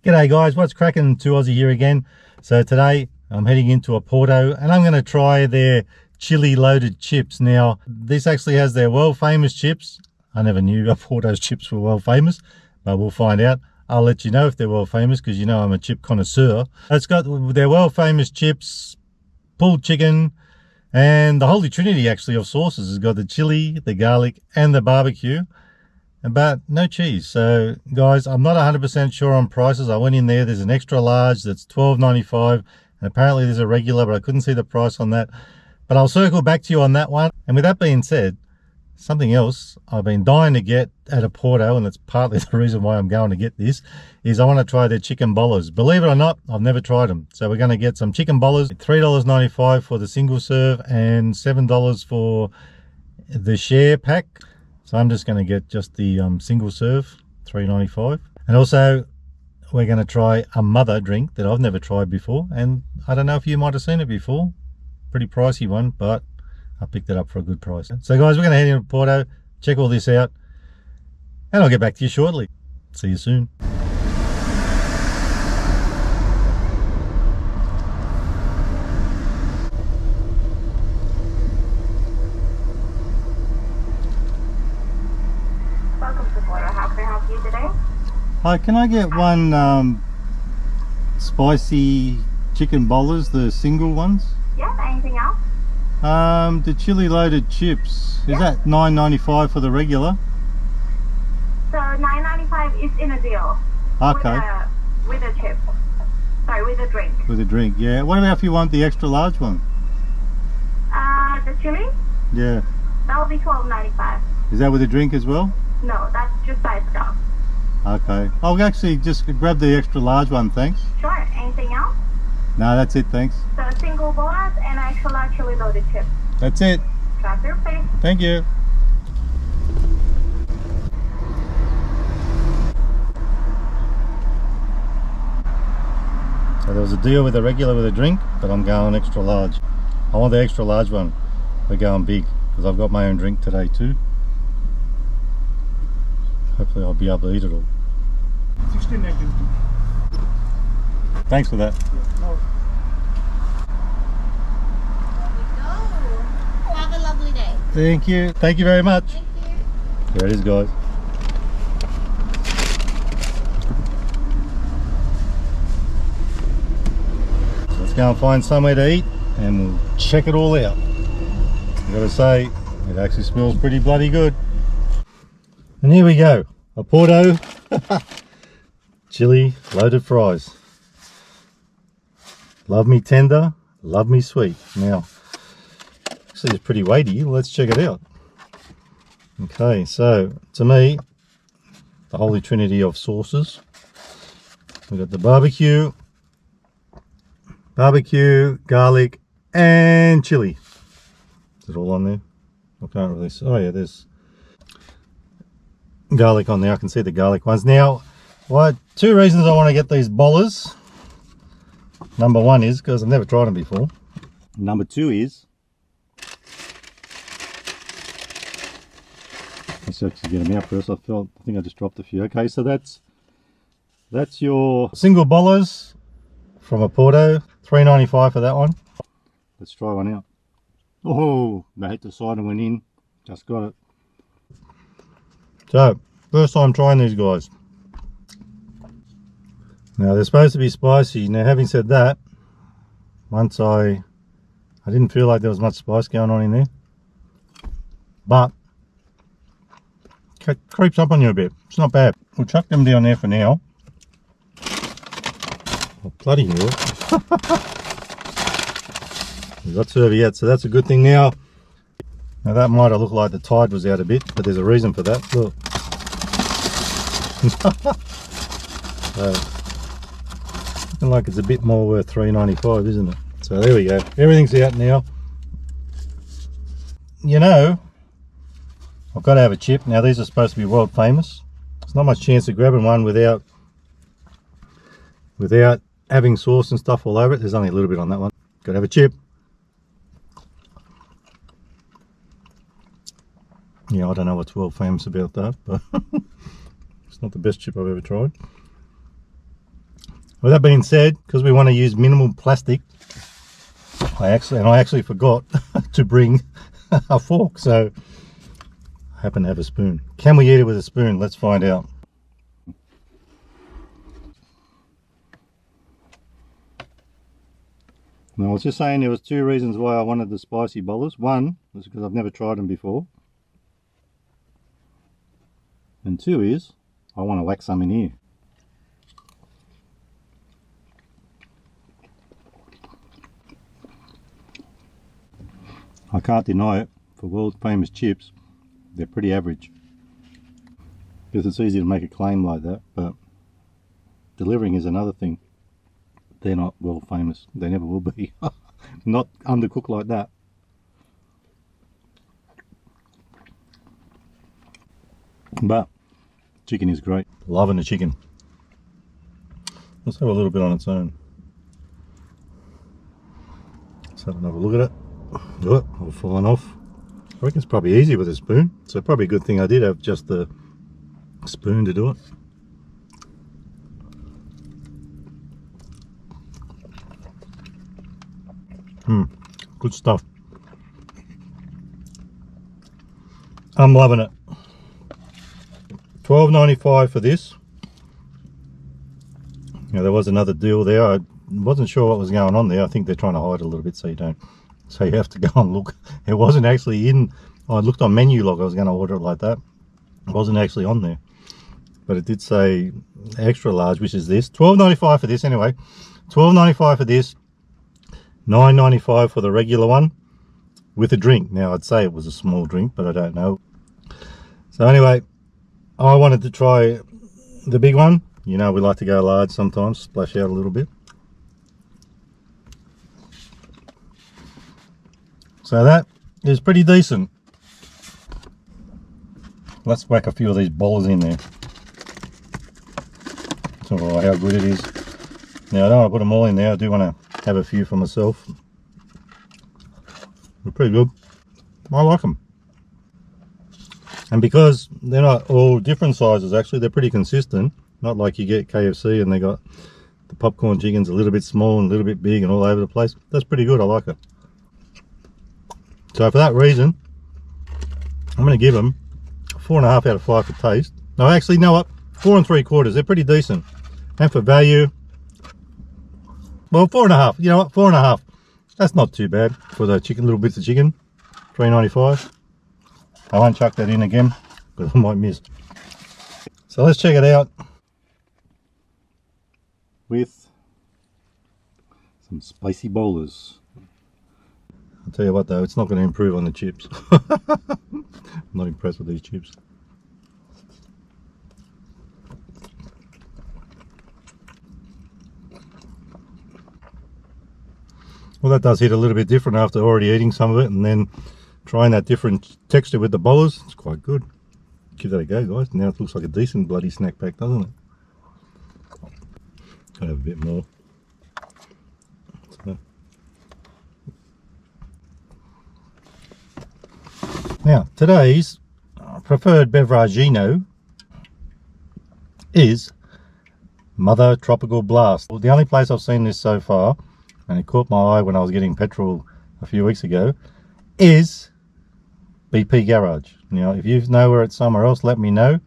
G'day guys, what's cracking? 2Aussie here again. So today I'm heading into Oporto and I'm going to try their chili loaded chips. Now this actually has their world famous chips. I never knew Oporto's chips were world famous, but we'll find out. I'll let you know if they're world famous because you know I'm a chip connoisseur. It's got their world famous chips, pulled chicken, and the holy trinity actually of sauces. Has got the chili, the garlic and the barbecue. But no cheese. So guys, I'm not 100% sure on prices. I went in there, there's an extra large that's $12.95 and apparently there's a regular, but I couldn't see the price on that. But I'll circle back to you on that one. And with that being said, something else I've been dying to get at Oporto, and that's partly the reason why I'm going to get this, is I want to try their chicken bolas. Believe it or not, I've never tried them. So we're going to get some chicken bolas, $3.95 for the single serve and $7 for the share pack. So I'm just going to get just the single serve, $3.95. And also we're going to try a mother drink that I've never tried before. And I don't know if you might have seen it before. Pretty pricey one, but I picked it up for a good price. So guys, we're going to head into Oporto, check all this out, and I'll get back to you shortly. See you soon. Hi, can I get one spicy chicken bolas, the single ones? Yeah, anything else? The chili loaded chips. Is that $9.95 for the regular? So $9.95 is in a deal. Okay. With a chip. Sorry, with a drink. With a drink, yeah. What about if you want the extra large one? The chili? Yeah. That'll be $12.95. Is that with a drink as well? No, that's just by itself. Okay. I'll actually just grab the extra large one, thanks. Sure. Anything else? No, that's it, thanks. So single bonus and extra large chili loaded chips. That's it. Drive through, please. Thank you. So there was a deal with a regular with a drink, but I'm going extra large. I want the extra large one. We're going big because I've got my own drink today too. Hopefully I'll be able to eat it all. 16.90. Thanks for that. Yeah, no. Have a lovely day. Thank you. Thank you very much. Thank you. There it is, guys. So let's go and find somewhere to eat and we'll check it all out. I've got to say, it actually smells pretty bloody good. And here we go, Oporto chili loaded fries. Love me tender, love me sweet. Now, actually it's pretty weighty, let's check it out. Okay, so to me, the holy trinity of sauces. We've got the barbecue, garlic, and chili. Is it all on there? I can't really see. Oh yeah, there's garlic on there. I can see the garlic ones. Now, two reasons I want to get these bolas. Number one is because I've never tried them before. Number two is, let's actually get them out first. I think I just dropped a few. Okay, so that's your single bolas from Oporto, $3.95 for that one. Let's try one out. Oh, they hit the side and went in. Just got it. So, first time trying these guys. Now they're supposed to be spicy. Now having said that, once I didn't feel like there was much spice going on in there. But, it creeps up on you a bit. It's not bad. We'll chuck them down there for now. Oh, bloody hell. We've got serviette, so that's a good thing now. Now that might have looked like the tide was out a bit, but there's a reason for that. Look. So, looking like it's a bit more worth $3.95, isn't it? So there we go. Everything's out now. You know, I've got to have a chip. Now these are supposed to be world famous. There's not much chance of grabbing one without having sauce and stuff all over it. There's only a little bit on that one. Got to have a chip. Yeah, I don't know what's world famous about that, but it's not the best chip I've ever tried. With that being said, because we want to use minimal plastic, I actually forgot to bring a fork, so I happen to have a spoon. Can we eat it with a spoon? Let's find out. Now, I was just saying there was two reasons why I wanted the spicy bolas. One was because I've never tried them before, and two is I want to whack some in here. I can't deny it, for world famous chips, they're pretty average. Because it's easy to make a claim like that, but delivering is another thing. They're not world famous, they never will be. Not undercooked like that. But chicken is great. Loving the chicken. Let's have a little bit on its own. Let's have another look at it. Oh, all falling off. I reckon it's probably easy with a spoon, so probably a good thing I did have just the spoon to do it. Good stuff. I'm loving it. $12.95 for this. Now, there was another deal there. I wasn't sure what was going on there. I think they're trying to hide a little bit so you don't. So you have to go and look. It wasn't actually in. I looked on menu log. I was going to order it like that. It wasn't actually on there, but it did say extra large, which is this. $12.95 for this anyway. $12.95 for this. $9.95 for the regular one with a drink. Now, I'd say it was a small drink, but I don't know. So anyway, I wanted to try the big one. You know, we like to go large sometimes, splash out a little bit. So that is pretty decent. Let's whack a few of these bolas in there. It's alright how good it is. Now, I don't want to put them all in there. I do want to have a few for myself. They're pretty good. I like them. And because they're not all different sizes, actually, they're pretty consistent. Not like you get KFC and they got the popcorn chickens a little bit small and a little bit big and all over the place. That's pretty good. I like it. So for that reason, I'm going to give them 4.5 out of 5 for taste. No, actually, you know what? 4 3/4. They're pretty decent. And for value, well, 4.5. You know what? 4.5. That's not too bad for the chicken, little bits of chicken. $3.95. I won't chuck that in again because I might miss. So let's check it out with some spicy bolas. I'll tell you what though, it's not going to improve on the chips. I'm not impressed with these chips. Well, that does hit a little bit different after already eating some of it and then trying that different texture with the bolas. It's quite good. Give that a go, guys. Now it looks like a decent bloody snack pack, doesn't it? Gotta have a bit more. So. Now, today's preferred beveragino is Mother Tropical Blast. Well, the only place I've seen this so far, and it caught my eye when I was getting petrol a few weeks ago, is BP Garage. Now, if you know where it's somewhere else, let me know,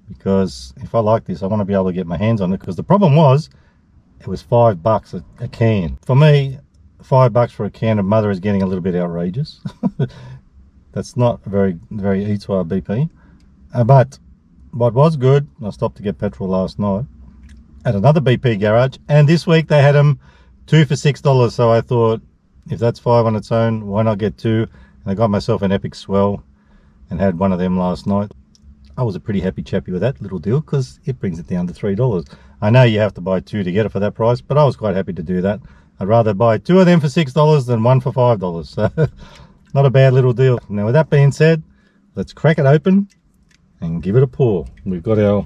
because if I like this, I want to be able to get my hands on it, because the problem was, it was $5 a can. For me, $5 for a can of Mother is getting a little bit outrageous. That's not very Eatois BP. But what was good, I stopped to get petrol last night at another BP Garage, and this week they had them 2 for $6. So I thought, if that's 5 on its own, why not get 2? And I got myself an epic swell and had one of them last night. I was a pretty happy chappy with that little deal because it brings it down to $3. I know you have to buy 2 to get it for that price, but I was quite happy to do that. I'd rather buy 2 of them for $6 than 1 for $5. So not a bad little deal. Now, with that being said, let's crack it open and give it a pour. We've got our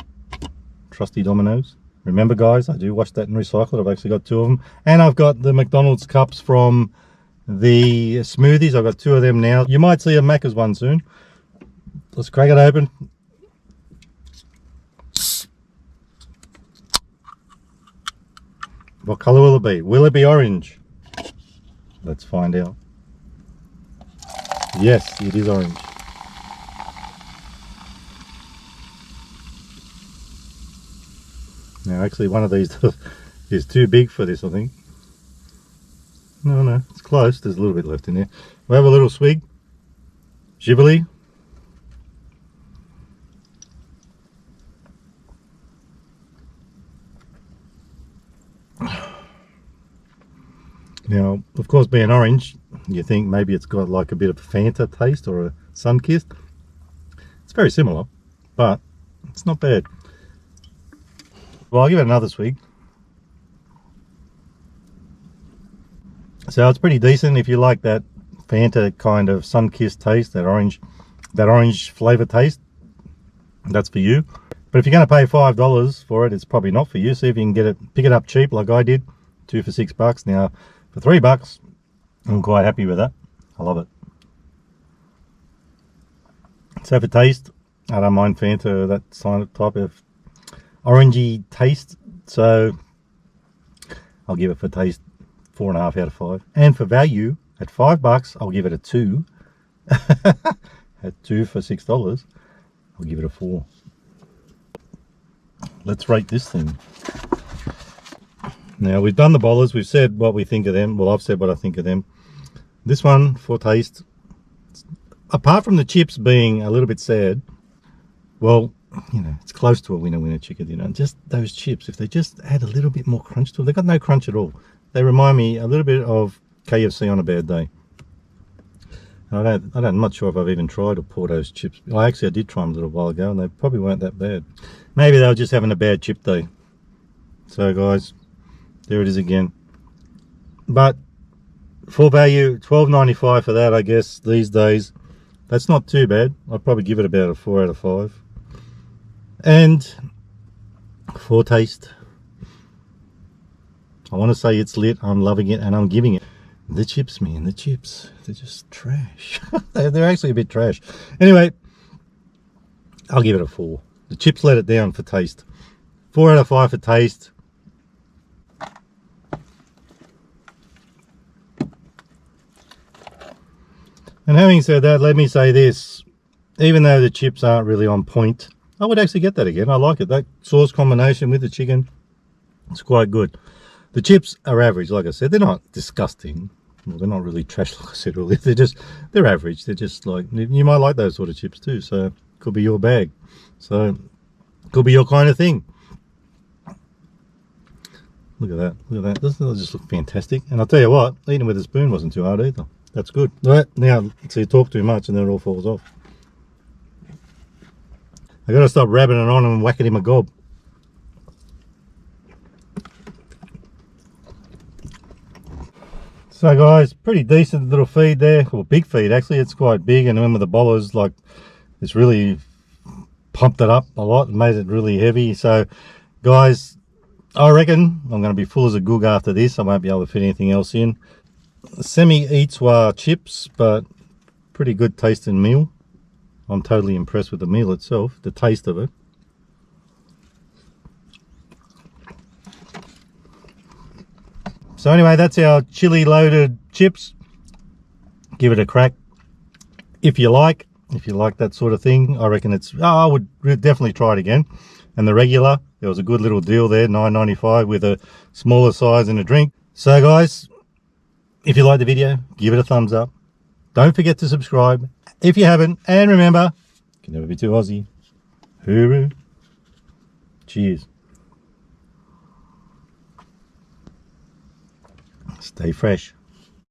trusty Dominoes. Remember, guys, I do wash that and recycle it. I've actually got 2 of them. And I've got the McDonald's cups from the smoothies. I've got 2 of them now. You might see a Macca's one soon. Let's crack it open. What colour will it be? Will it be orange? Let's find out. Yes, it is orange. Now actually one of these is too big for this, I think. No, it's close. There's a little bit left in there. We'll have a little swig. Chilli. Now, of course, being orange, you think maybe it's got like a bit of Fanta taste or a Sunkist. It's very similar, but it's not bad. Well, I'll give it another swig. So it's pretty decent if you like that Fanta kind of Sunkist taste, that orange flavour taste. That's for you. But if you're going to pay $5 for it, it's probably not for you. See if you can pick it up cheap like I did. 2 for $6. Now, for $3, I'm quite happy with that. I love it. So for taste, I don't mind Fanta, that type of orangey taste. So I'll give it for taste 4.5 out of 5. And for value, at $5, I'll give it a 2. At 2 for $6, I'll give it a 4. Let's rate this thing. Now we've done the Bolas, we've said what we think of them. Well, I've said what I think of them. This one, for taste, apart from the chips being a little bit sad, well, you know, it's close to a winner chicken dinner. And just those chips, if they just add a little bit more crunch to them, they've got no crunch at all. They remind me a little bit of KFC on a bad day. I'm not sure if I've even tried Oporto's chips. I did try them a little while ago and they probably weren't that bad. Maybe they were just having a bad chip day. So guys, there it is again. But for value, $12.95 for that, I guess, these days. That's not too bad. I'd probably give it about a 4 out of 5. And for taste, I want to say it's lit. I'm loving it and I'm giving it. The chips, man, the chips, they're just trash. They're actually a bit trash. Anyway, I'll give it a 4. The chips let it down for taste. 4 out of 5 for taste. And having said that, let me say this. Even though the chips aren't really on point, I would actually get that again. I like it. That sauce combination with the chicken, it's quite good. The chips are average, like I said. They're not disgusting. Well, they're not really trash, like I said earlier. They're average. They're just like, you might like those sort of chips too. So, could be your bag. So, could be your kind of thing. Look at that. Look at that. Doesn't it just look fantastic? And I'll tell you what, eating with a spoon wasn't too hard either. That's good. Right, now, so you talk too much and then it all falls off. I got to stop rabbing it on and whacking him a gob. So guys, pretty decent little feed there. Well, big feed actually. It's quite big, and then with the Bolas, like, it's really pumped it up a lot and made it really heavy. So guys, I reckon I'm going to be full as a goog after this. I won't be able to fit anything else in. Semi-eats were chips, but pretty good tasting meal. I'm totally impressed with the meal itself, the taste of it. So anyway, that's our chili loaded chips. Give it a crack if you like that sort of thing. I reckon I would definitely try it again. And the regular, there was a good little deal there, $9.95 with a smaller size and a drink. So guys, if you like the video, give it a thumbs up. Don't forget to subscribe if you haven't. And remember, you can never be too Aussie. Hooroo. Cheers. Stay fresh.